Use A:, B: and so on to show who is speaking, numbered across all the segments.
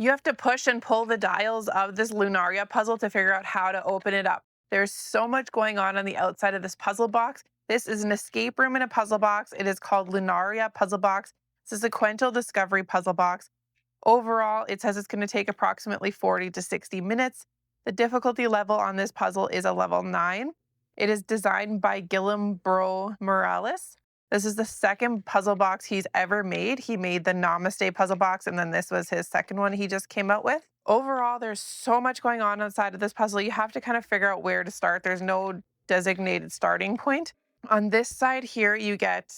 A: You have to push and pull the dials of this Lunaria puzzle to figure out how to open it up. There's so much going on the outside of this puzzle box. This is an escape room in a puzzle box. It is called Lunaria Puzzle Box. It's a sequential discovery puzzle box. Overall, it says it's going to take approximately 40 to 60 minutes. The difficulty level on this puzzle is a level 9. It is designed by Guillem Brau Morales. This is the second puzzle box he's ever made. He made the Namaste puzzle box, and then this was his second one he just came out with. Overall, there's so much going on inside of this puzzle. You have to kind of figure out where to start. There's no designated starting point. On this side here, you get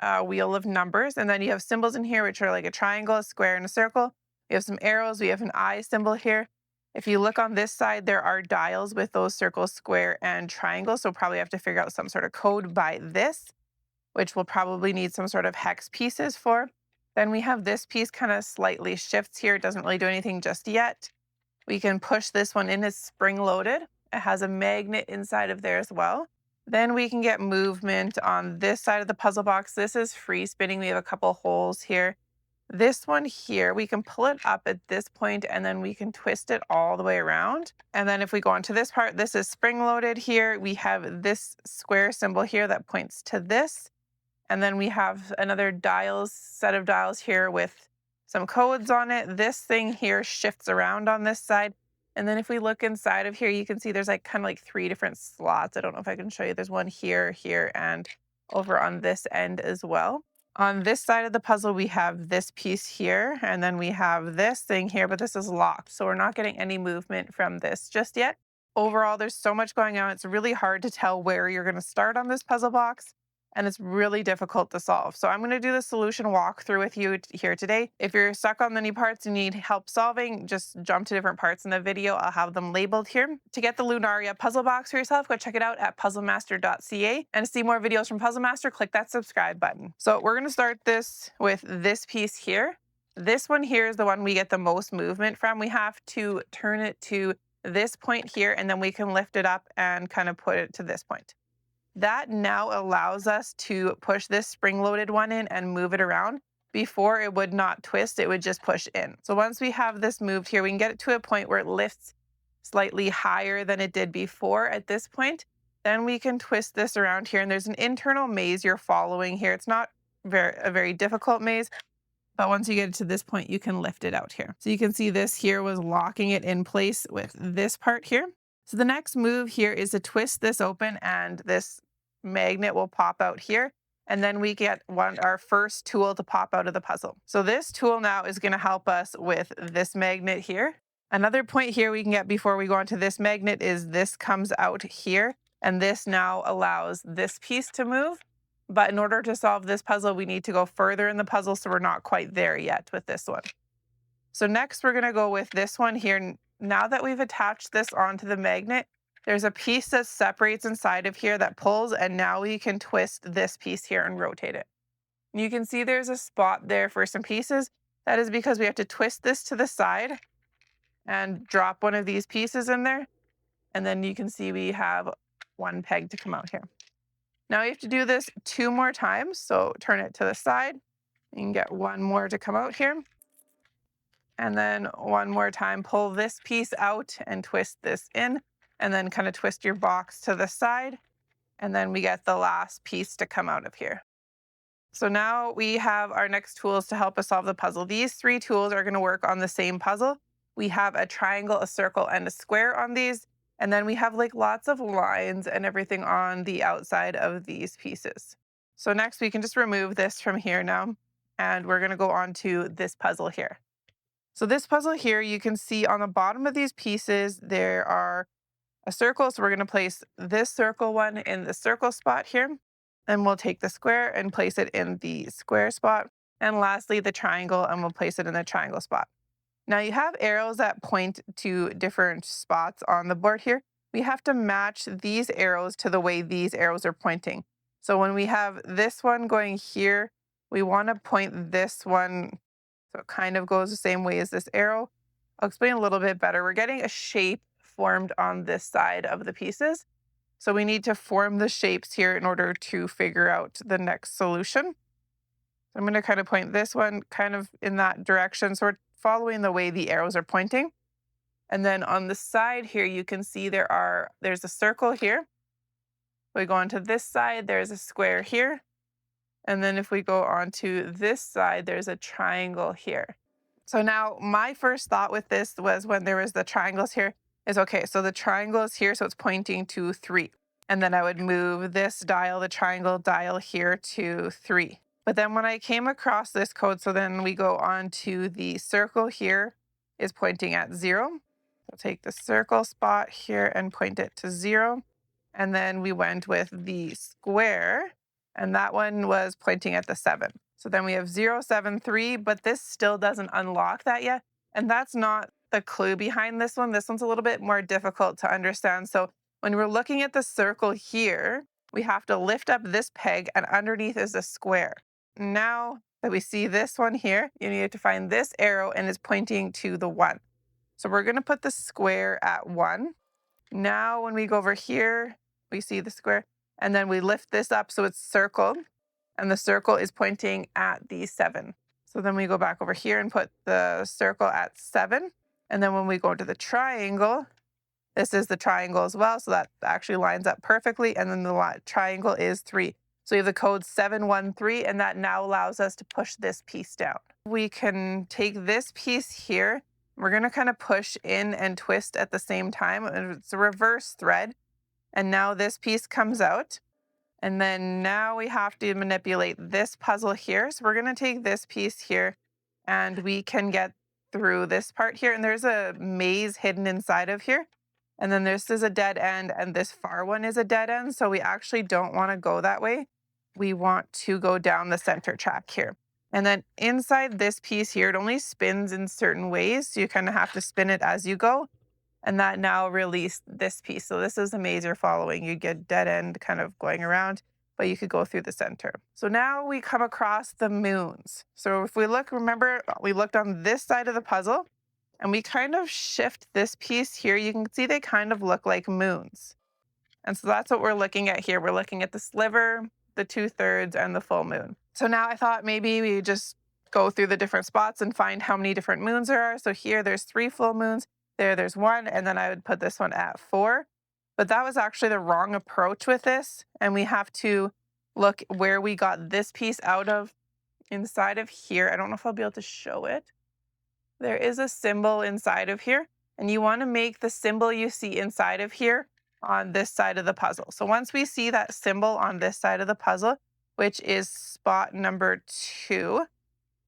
A: a wheel of numbers, and then you have symbols in here, which are like a triangle, a square, and a circle. We have some arrows. We have an eye symbol here. If you look on this side, there are dials with those circles, square, and triangle. So probably have to figure out some sort of code by this, which we'll probably need some sort of hex pieces for. Then we have this piece kind of slightly shifts here. It doesn't really do anything just yet. We can push this one in, it's spring loaded. It has a magnet inside of there as well. Then we can get movement on this side of the puzzle box. This is free spinning. We have a couple holes here. This one here, we can pull it up at this point and then we can twist it all the way around. And then if we go on to this part, this is spring loaded here. We have this square symbol here that points to this. And then we have another set of dials here with some codes on it. This thing here shifts around on this side. And then if we look inside of here, you can see there's like kind of like 3 different slots. I don't know if I can show you. There's one here, here, and over on this end as well. On this side of the puzzle, we have this piece here, and then we have this thing here, but this is locked. So we're not getting any movement from this just yet. Overall, there's so much going on. It's really hard to tell where you're going to start on this puzzle box, and it's really difficult to solve. So I'm going to do the solution walkthrough with you here today. If you're stuck on any parts and need help solving, just jump to different parts in the video. I'll have them labeled here. To get the Lunaria puzzle box for yourself, go check it out at puzzlemaster.ca. And to see more videos from Puzzle Master, click that subscribe button. So we're going to start this with this piece here. This one here is the one we get the most movement from. We have to turn it to this point here, and then we can lift it up and kind of put it to this point. That now allows us to push this spring-loaded one in and move it around. Before, it would not twist, it would just push in. So once we have this moved here, we can get it to a point where it lifts slightly higher than it did before at this point. Then we can twist this around here, and there's an internal maze you're following here. It's not a very difficult maze, but once you get it to this point, you can lift it out here. So you can see this here was locking it in place with this part here. So the next move here is to twist this open, and this magnet will pop out here, and then we get our first tool to pop out of the puzzle. So this tool now is going to help us with this magnet here. Another point here we can get before we go on to this magnet is this comes out here, and this now allows this piece to move. But in order to solve this puzzle, we need to go further in the puzzle, so we're not quite there yet with this one. So next we're going to go with this one here. Now that we've attached this onto the magnet, there's a piece that separates inside of here that pulls, and now we can twist this piece here and rotate it. And you can see there's a spot there for some pieces. That is because we have to twist this to the side and drop one of these pieces in there. And then you can see we have one peg to come out here. Now you have to do this 2 more times. So turn it to the side. You can get one more to come out here. And then one more time, pull this piece out and twist this in. And then kind of twist your box to the side. And then we get the last piece to come out of here. So now we have our next tools to help us solve the puzzle. These 3 tools are going to work on the same puzzle. We have a triangle, a circle, and a square on these. And then we have like lots of lines and everything on the outside of these pieces. So next we can just remove this from here now. And we're going to go on to this puzzle here. So this puzzle here, you can see on the bottom of these pieces, there are a circle. So we're going to place this circle one in the circle spot here. And we'll take the square and place it in the square spot. And lastly, the triangle, and we'll place it in the triangle spot. Now you have arrows that point to different spots on the board here. We have to match these arrows to the way these arrows are pointing. So when we have this one going here, we want to point this one so it kind of goes the same way as this arrow. I'll explain a little bit better. We're getting a shape formed on this side of the pieces. So we need to form the shapes here in order to figure out the next solution. I'm going to kind of point this one kind of in that direction. So we're following the way the arrows are pointing. And then on the side here, you can see there's a circle here. We go onto this side, there's a square here. And then if we go onto this side, there's a triangle here. So now my first thought with this was when there was the triangles here is, okay, so the triangle is here, so it's pointing to 3. And then I would move this dial, the triangle dial here to 3. But then when I came across this code, so then we go on to the circle here is pointing at 0. I'll take the circle spot here and point it to 0. And then we went with the square, and that one was pointing at the 7. So then we have 0, 7, 3, but this still doesn't unlock that yet. And that's not the clue behind this one. This one's a little bit more difficult to understand. So when we're looking at the circle here, we have to lift up this peg, and underneath is a square. Now that we see this one here, you need to find this arrow, and it's pointing to the 1. So we're going to put the square at 1. Now when we go over here, we see the square, and then we lift this up so it's circled, and the circle is pointing at the 7. So then we go back over here and put the circle at 7. And then when we go to the triangle, this is the triangle as well, so that actually lines up perfectly. And then the triangle is 3. So we have the code 713, and that now allows us to push this piece down. We can take this piece here. We're going to kind of push in and twist at the same time. It's a reverse thread. And now this piece comes out. And then now we have to manipulate this puzzle here. So we're going to take this piece here, and we can get through this part here. And there's a maze hidden inside of here. And then this is a dead end, and this far one is a dead end. So we actually don't want to go that way. We want to go down the center track here. And then inside this piece here, it only spins in certain ways. So you kind of have to spin it as you go. And that now released this piece. So this is a maze you're following. You get dead end kind of going around, but you could go through the center. So now we come across the moons. So if we look, remember, we looked on this side of the puzzle, and we kind of shift this piece here. You can see they kind of look like moons. And so that's what we're looking at here. We're looking at the sliver, the 2/3, and the full moon. So now I thought maybe we just go through the different spots and find how many different moons there are. So here there's 3 full moons. There's 1, and then I would put this one at 4. But that was actually the wrong approach with this. And we have to look where we got this piece out of inside of here. I don't know if I'll be able to show it. There is a symbol inside of here, and you want to make the symbol you see inside of here on this side of the puzzle. So once we see that symbol on this side of the puzzle, which is spot number 2,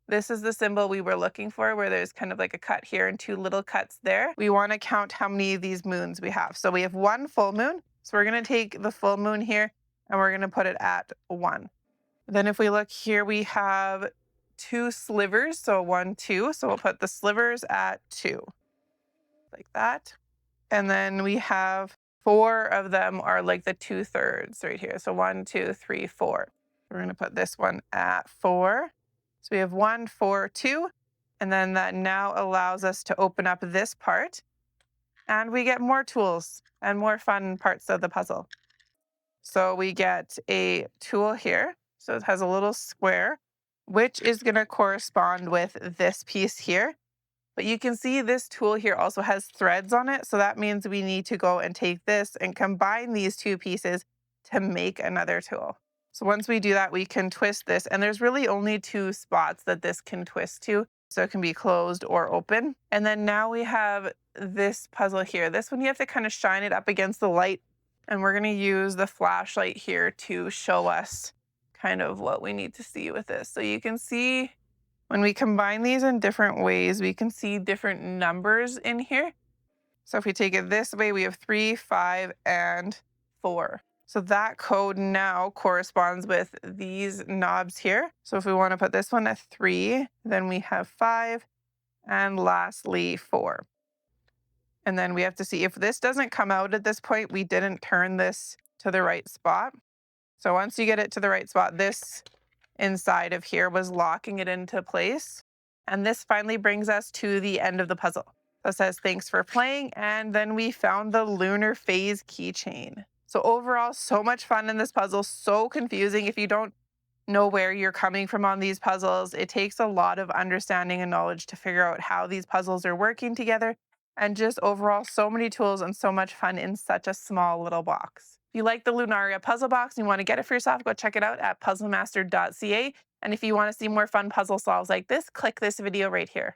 A: this is the symbol we were looking for, where there's kind of like a cut here and 2 little cuts there. We want to count how many of these moons we have. So we have 1 full moon. So we're going to take the full moon here, and we're going to put it at 1. Then if we look here, we have 2 slivers. So 1, 2. So we'll put the slivers at 2, like that. And then we have 4 of them are like the 2/3 right here. So 1, 2, 3, 4. We're going to put this one at 4. So we have 1, 4, 2, and then that now allows us to open up this part, and we get more tools and more fun parts of the puzzle. So we get a tool here. So it has a little square, which is going to correspond with this piece here. But you can see this tool here also has threads on it. So that means we need to go and take this and combine these 2 pieces to make another tool. So once we do that, we can twist this, and there's really only 2 spots that this can twist to. So it can be closed or open. And then now we have this puzzle here. This one, you have to kind of shine it up against the light, and we're going to use the flashlight here to show us kind of what we need to see with this. So you can see when we combine these in different ways, we can see different numbers in here. So if we take it this way, we have 3, 5, and 4. So that code now corresponds with these knobs here. So if we want to put this one at 3, then we have 5, and lastly 4. And then we have to see if this doesn't come out at this point, we didn't turn this to the right spot. So once you get it to the right spot, this inside of here was locking it into place. And this finally brings us to the end of the puzzle. So it says, thanks for playing. And then we found the lunar phase keychain. So overall, so much fun in this puzzle, so confusing. If you don't know where you're coming from on these puzzles. It takes a lot of understanding and knowledge to figure out how these puzzles are working together, and just overall, so many tools and so much fun in such a small little box. If you like the Lunaria Puzzle Box and you want to get it for yourself, go check it out at puzzlemaster.ca. And if you want to see more fun puzzle solves like this, click this video right here.